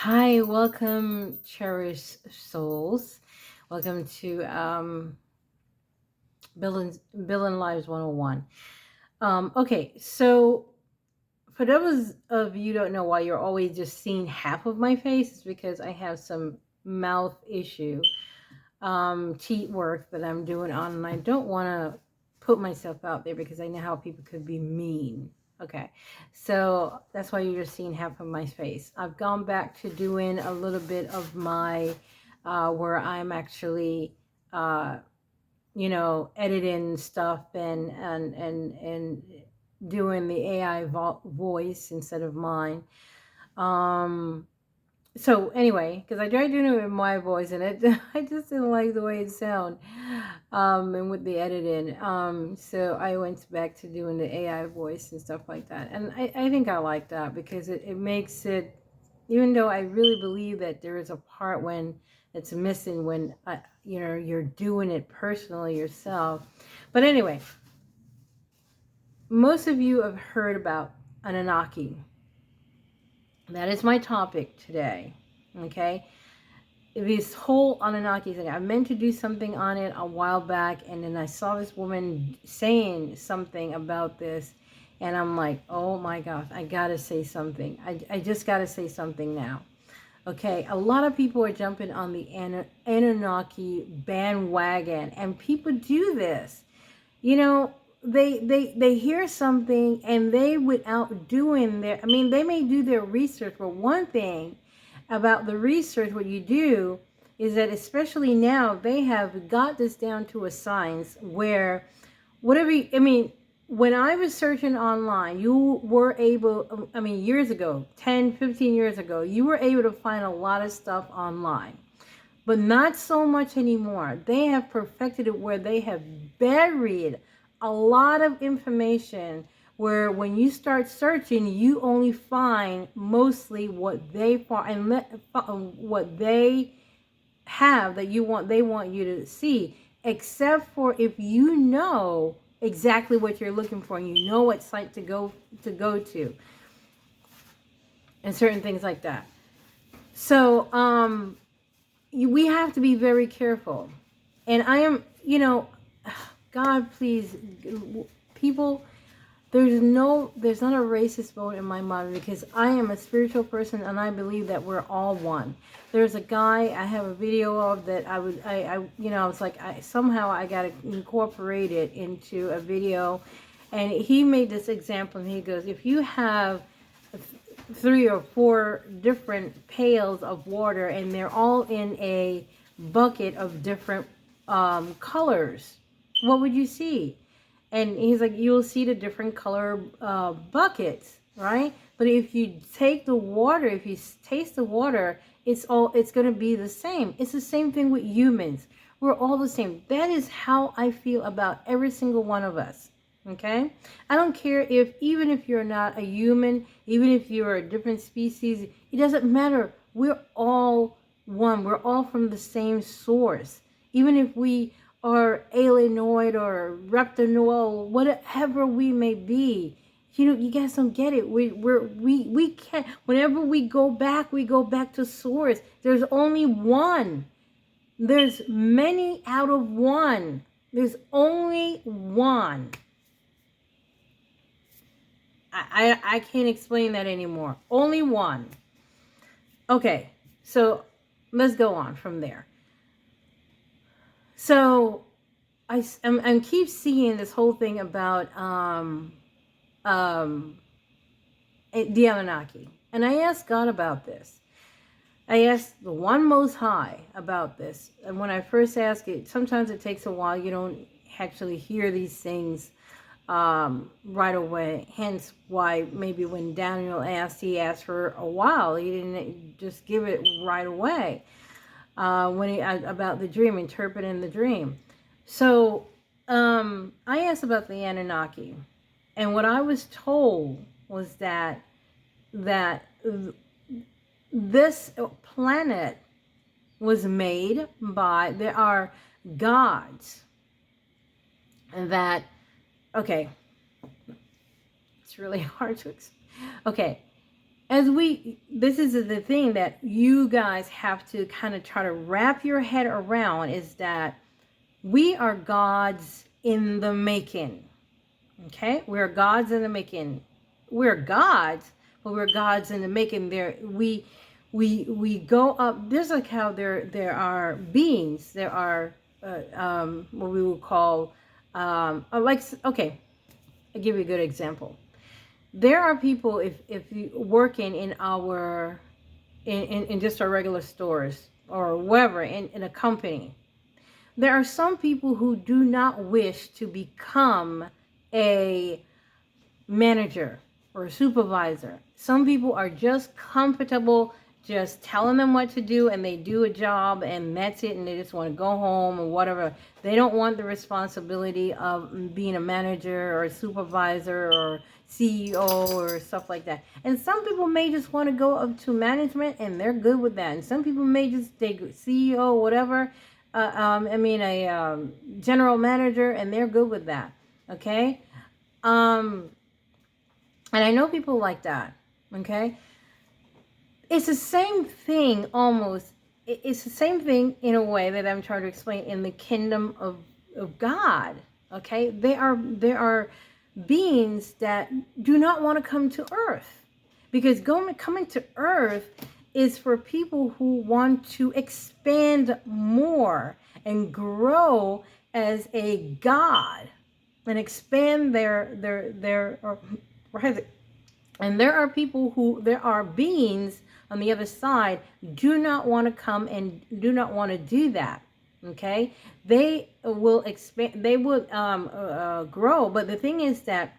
Hi, welcome, cherished souls. Welcome to Building Lives 101. Okay, so for those of you who don't know why you're always just seeing half of my face, it's because I have some mouth issue, teeth work that I'm doing on, and I don't want to put myself out there because I know how people could be mean. Okay, so that's why you're just seeing half of my face. I've gone back to doing a little bit of my where I'm actually uh, editing stuff and doing the AI voice instead of mine. Um, so anyway, because I tried doing it with my voice and it I just didn't like the way it sounded, and with the editing, so I went back to doing the AI voice and stuff like that, and I think I like that because it makes it, even though I really believe that there is a part when it's missing when you're doing it personally yourself. But anyway, most of you have heard about Anunnaki. That is my topic today. Okay, this whole Anunnaki thing. I meant to do something on it a while back, and then I saw this woman saying something about this, and I'm like, oh my gosh, I gotta say something. I just gotta say something now. Okay, a lot of people are jumping on the Anunnaki bandwagon, and people do this. You know, they hear something and they, without doing their, I mean, they may do their research, but one thing about the research, what you do is that, especially now, they have got this down to a science where whatever you, I mean, when I was searching online, you were able, I mean, years ago, 10, 15 years ago, you were able to find a lot of stuff online, but not so much anymore. They have perfected it where they have buried a lot of information, where when you start searching, you only find mostly what they find and what they have that you want, they want you to see, except for if you know exactly what you're looking for and you know what site to go to and certain things like that. So we have to be very careful. And I am, God, please, people, there's not a racist vote in my mind, because I am a spiritual person and I believe that we're all one. There's a guy I have a video of that I was like, somehow I got to incorporate it into a video, and he made this example, and he goes, if you have 3 or 4 different pails of water and they're all in a bucket of different colors, what would you see? And he's like, you'll see the different color buckets, right? But if you take the water, if you taste the water, it's going to be the same. It's the same thing with humans. We're all the same. That is how I feel about every single one of us. Okay, I don't care if, even if you're not a human, even if you're a different species, it doesn't matter. We're all one. We're all from the same source. Even if we are alienoid or reptinoid, whatever we may be, you guys don't get it. We can't. Whenever we go back to source. There's only one. There's many out of one. There's only one. I can't explain that anymore. Only one. Okay, so let's go on from there. So I'm keep seeing this whole thing about the Anunnaki, and I asked God about this. I asked the One Most High about this, and when I first ask it, sometimes it takes a while. You don't actually hear these things right away. Hence why maybe when Daniel asked, he asked for a while. He didn't just give it right away. When he about the dream, interpreting the dream. So I asked about the Anunnaki, and what I was told was that this planet was made by, there are gods, and that, okay, it's really hard to explain. Okay, this is the thing that you guys have to kind of try to wrap your head around, is that we are gods in the making. Okay, we're gods in the making. We're gods, but we're gods in the making. There, we go up. There's like how there are beings. There are what we would call like, okay. I'll give you a good example. There are people, if you working in our in just our regular stores or wherever in a company, there are some people who do not wish to become a manager or a supervisor. Some people are just comfortable just telling them what to do, and they do a job and that's it, and they just want to go home or whatever. They don't want the responsibility of being a manager or a supervisor or CEO or stuff like that. And some people may just want to go up to management and they're good with that. And some people may just take CEO, whatever, a general manager, and they're good with that. Okay. And I know people like that. Okay. It's the same thing almost. It's the same thing in a way that I'm trying to explain in the kingdom of God. Okay. There are beings that do not want to come to earth, because coming to earth is for people who want to expand more and grow as a god and expand and there are beings on the other side do not want to come and do not want to do that. Okay, they will expand, they would grow, but the thing is that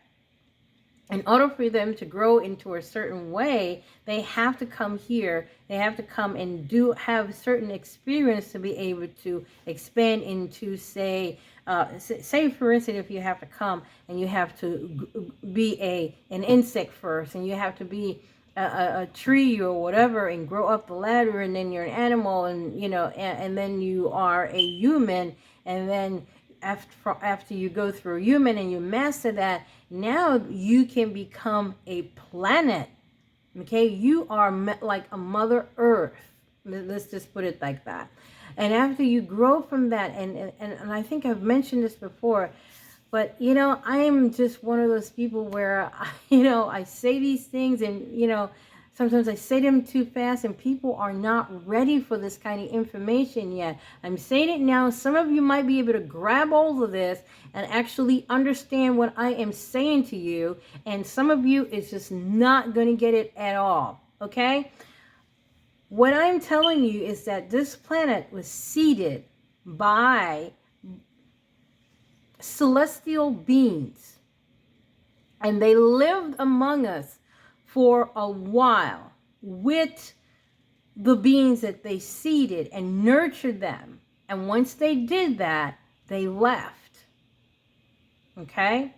in order for them to grow into a certain way, they have to come here. They have to come and have certain experience to be able to expand into, say for instance, if you have to come and you have to be an insect first, and you have to be a tree or whatever, and grow up the ladder, and then you're an animal, and and then you are a human, and then after you go through a human and you master that, now you can become a planet. Okay, you are like a Mother Earth. Let's just put it like that. And after you grow from that, and I think I've mentioned this before, but I am just one of those people where I say these things, and sometimes I say them too fast, and people are not ready for this kind of information yet. I'm saying it now. Some of you might be able to grab hold of this and actually understand what I am saying to you, and some of you is just not going to get it at all. Okay? What I'm telling you is that this planet was seeded by celestial beings, and they lived among us for a while with the beings that they seeded and nurtured them. And once they did that, they left. Okay?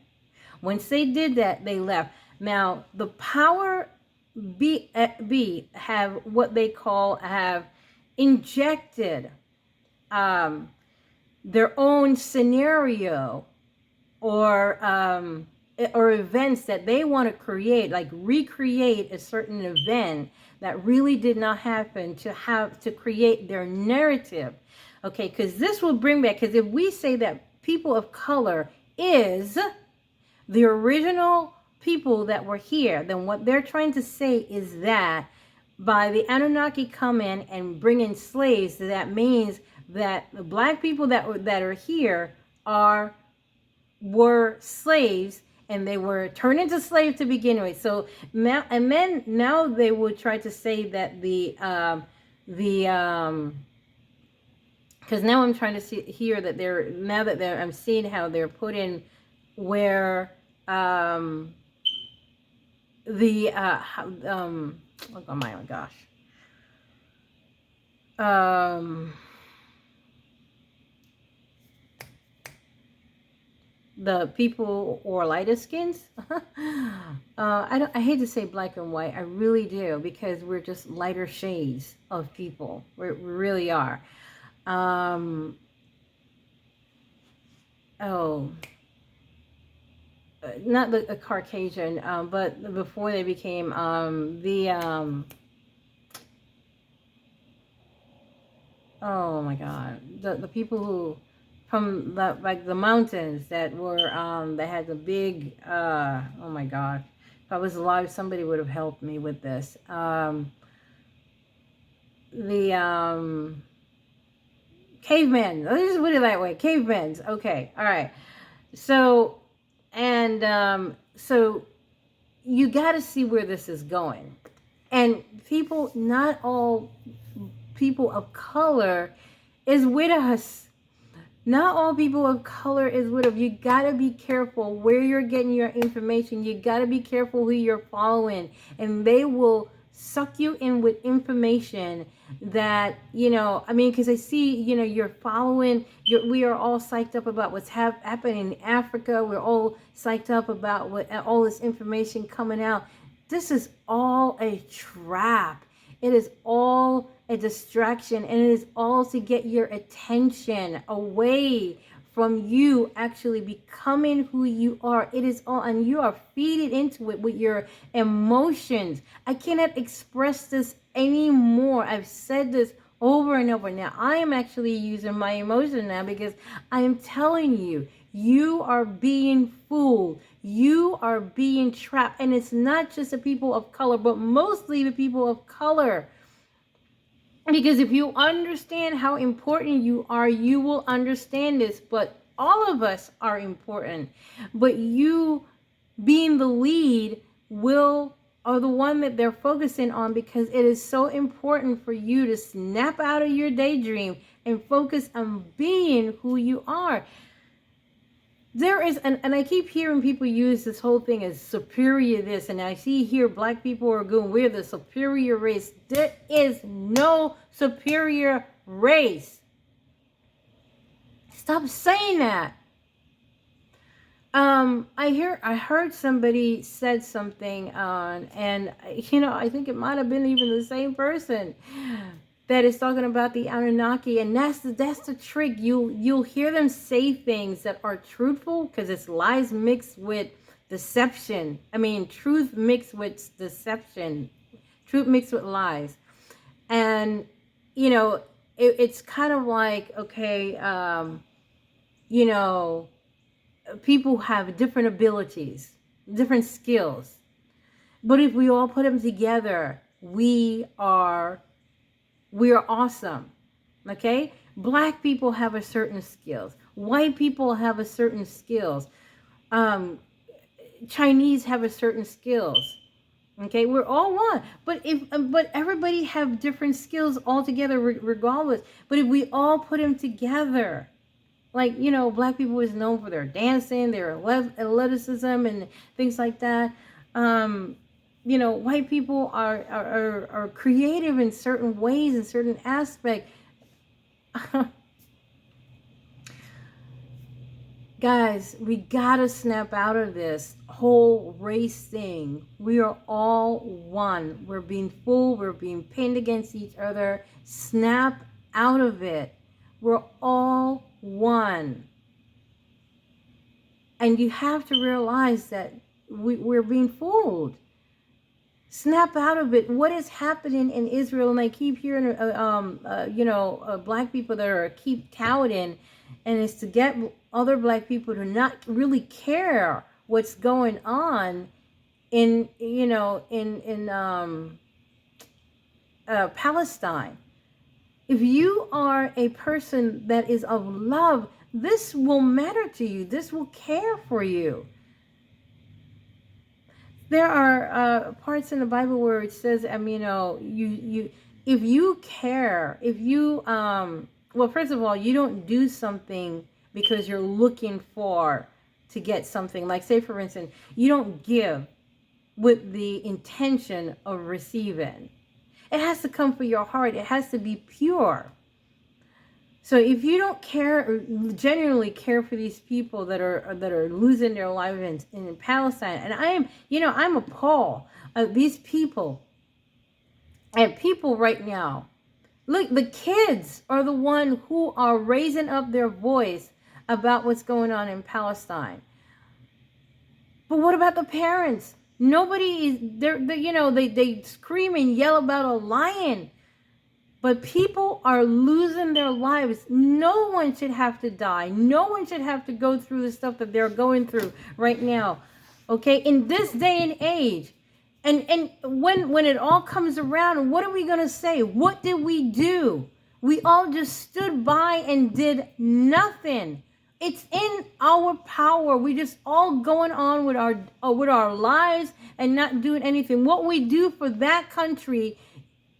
Once they did that, they left. Now, the power be have what they have injected their own scenario or events that they want to create, like recreate a certain event that really did not happen, to create their narrative. Okay, because this will bring back, because if we say that people of color is the original people that were here, then what they're trying to say is that by the Anunnaki come in and bring in slaves, that means that the black people that are here were slaves, and they were turned into slaves to begin with. So now they would try to say that because now I'm trying to see here that I'm seeing how they're put in where oh my gosh. The people or lighter skins. I hate to say black and white. I really do, because we're just lighter shades of people. We really are. Oh. not the Caucasian, but before they became oh my God, the people who from the like the mountains that were that had the big oh my God, if I was alive somebody would have helped me with this. The cavemen. Let's just put it that way. Cavemen. Okay. All right. So and so you got to see where this is going. And people, not all people of color is with us. Not all people of color is with us. You got to be careful where you're getting your information. You got to be careful who you're following. And they will suck you in with information that, you know, I mean, because I see, you know, you're following, we are all psyched up about what's happening in Africa. We're all psyched up about what all this information coming out. This is all a trap. It is all a distraction, and it is all to get your attention away from you actually becoming who you are. It is all, and you are feeding into it with your emotions. I cannot express this anymore. I've said this over and over. Now, I am actually using my emotion now because I am telling you, you are being fooled. You are being trapped. And it's not just the people of color, but mostly the people of color. Because if you understand how important you are, you will understand this. But all of us are important. But you being the lead are the one that they're focusing on, because it is so important for you to snap out of your daydream and focus on being who you are. There is, and I keep hearing people use this whole thing as superior this, and I see here black people are going, we're the superior race. There is no superior race. Stop saying that. I heard somebody said something and you know, I think it might have been even the same person that is talking about the Anunnaki, and that's the trick. You'll hear them say things that are truthful because it's lies mixed with deception. I mean, truth mixed with deception, truth mixed with lies, and you know, it's kind of like, okay, you know, people have different abilities, different skills, but if we all put them together, we are awesome. Okay? Black people have a certain skills. White people have a certain skills. Chinese have a certain skills. Okay? We're all one. But everybody have different skills altogether regardless. But if we all put them together, like, you know, black people is known for their dancing, their athleticism and things like that. You know, white people are creative in certain ways, in certain aspects. Guys, we gotta snap out of this whole race thing. We are all one. We're being fooled. We're being pinned against each other. Snap out of it. We're all one. And you have to realize that we're being fooled. Snap out of it. What is happening in Israel? And I keep hearing, you know, black people that are keep touting, and it's to get other black people to not really care what's going on in, you know, in Palestine. If you are a person that is of love, this will matter to you. This will care for you. There are parts in the Bible where it says, you know, if you care, if you, well, first of all, you don't do something because you're looking to get something. Like, say, for instance, you don't give with the intention of receiving. It has to come from your heart. It has to be pure. So if you don't care, or genuinely care for these people that are losing their lives in Palestine, and I am, you know, I'm appalled of these people, and people right now. Look, the kids are the one who are raising up their voice about what's going on in Palestine. But what about the parents? Nobody is, they scream and yell about a lion. But people are losing their lives. No one should have to die. No one should have to go through the stuff that they're going through right now. Okay, in this day and age. And when it all comes around, what are we going to say? What did we do? We all just stood by and did nothing. It's in our power. We just all going on with our lives and not doing anything. What we do for that country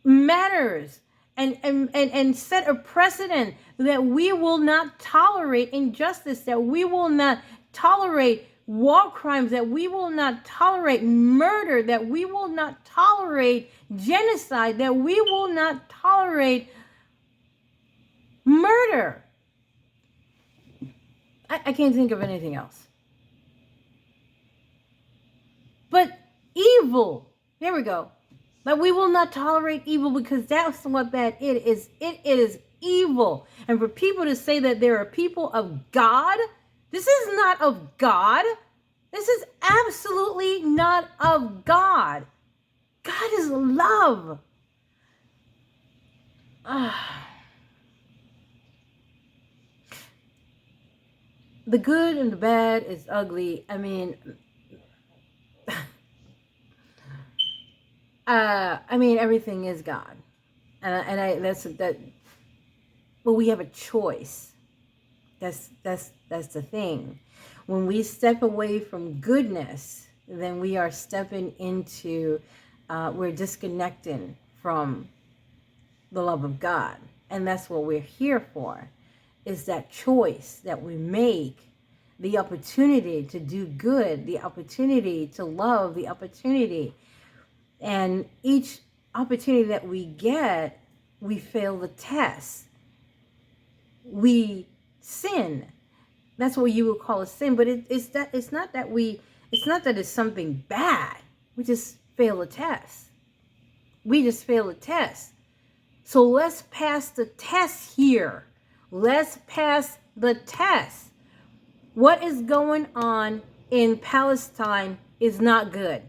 matters. And set a precedent that we will not tolerate injustice, that we will not tolerate war crimes, that we will not tolerate murder, that we will not tolerate genocide, that we will not tolerate murder. I can't think of anything else. But evil, there we go. But we will not tolerate evil, because that's what that it is. It is evil. And for people to say that there are people of God, this is not of God. This is absolutely not of God. God is love. The good and the bad is ugly. I mean, everything is God, but we have a choice. That's the thing. When we step away from goodness, then we are stepping into, we're disconnecting from the love of God, and that's what we're here for. Is that choice that we make, the opportunity to do good, the opportunity to love, the opportunity. And each opportunity that we get, we fail the test. We sin. That's what you would call a sin. But it's not that it's something bad. We just fail the test. We just fail the test. So let's pass the test here. Let's pass the test. What is going on in Palestine is not good.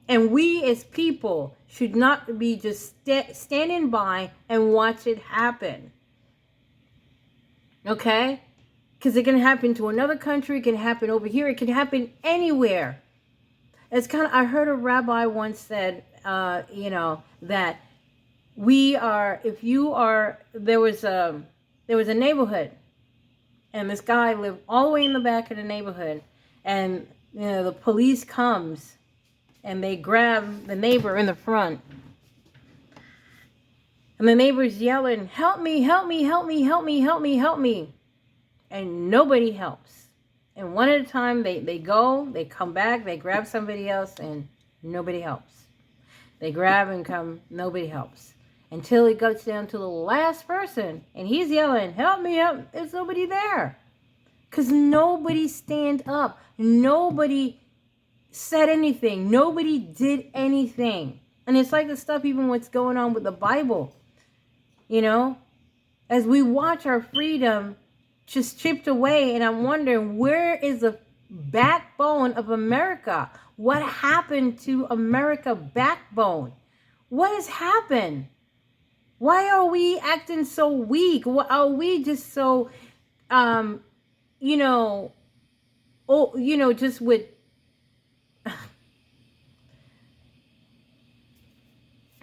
And we as people should not be just standing by and watch it happen. Okay? Because it can happen to another country. It can happen over here. It can happen anywhere. It's kind of, I heard a rabbi once said, that we are, there was a neighborhood, and this guy lived all the way in the back of the neighborhood, and the police comes and they grab the neighbor in the front, and the neighbor's yelling, help me, help me, help me, help me, help me, help me, and nobody helps. And one at a time they go, they come back, they grab somebody else, and nobody helps. They grab and come, nobody helps. Until it goes down to the last person, and he's yelling, help me, help. There's nobody there. Because nobody stand up. Nobody said anything. Nobody did anything. And it's like the stuff, even what's going on with the Bible. As we watch our freedom just chipped away, and I'm wondering, where is the backbone of America? What happened to America backbone? What has happened? Why are we acting so weak? Why are we just so, just with,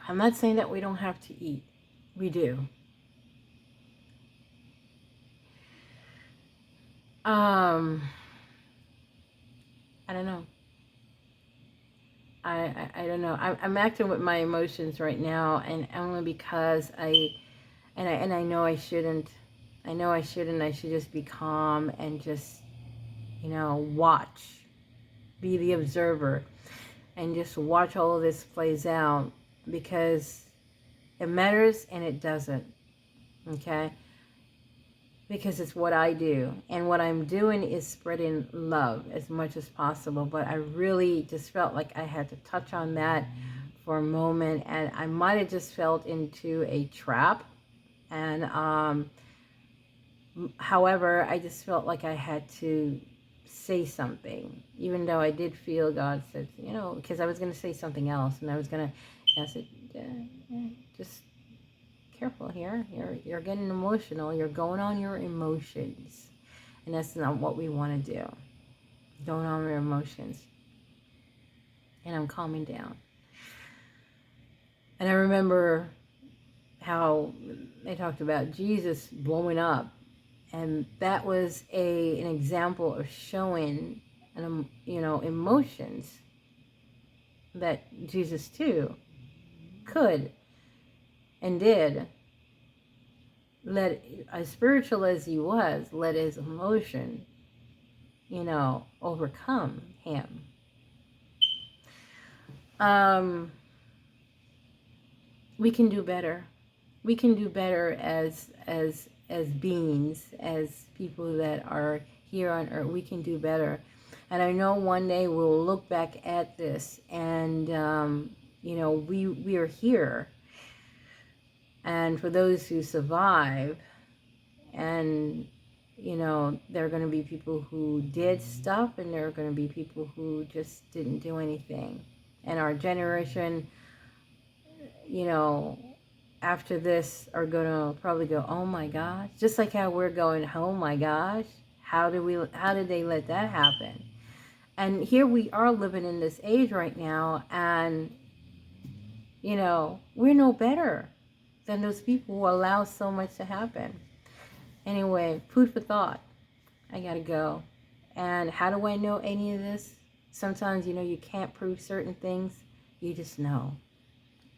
I'm not saying that we don't have to eat. We do. I don't know. I don't know. I'm acting with my emotions right now, and only because I know I shouldn't. I know I shouldn't. I should just be calm and just, watch, be the observer, and just watch all of this plays out, because it matters and it doesn't. Okay? Because it's what I do, and what I'm doing is spreading love as much as possible. But I really just felt like I had to touch on that for a moment, and I might have just fell into a trap. And however, I just felt like I had to say something, even though I did feel God said, you know, because I was going to say something else, and I was going to, I said, just careful here. You're getting emotional. You're going on your emotions, and that's not what we want to do. Going on your emotions. And I'm calming down. And I remember how they talked about Jesus blowing up, and that was an example of showing, you know, emotions that Jesus too could and did. Let, as spiritual as he was, let his emotion, you know, overcome him. We can do better. We can do better as beings, as people that are here on earth. We can do better. And I know one day we'll look back at this and, you know, we are here. And for those who survive, and, you know, there are going to be people who did stuff, and there are going to be people who just didn't do anything. And our generation, you know, after this are going to probably go, oh my gosh, just like how we're going, oh my gosh, how did they let that happen? And here we are living in this age right now, and, you know, we're no better than those people who allow so much to happen. Anyway, food for thought. I gotta go. And how do I know any of this? Sometimes, you know, you can't prove certain things. You just know.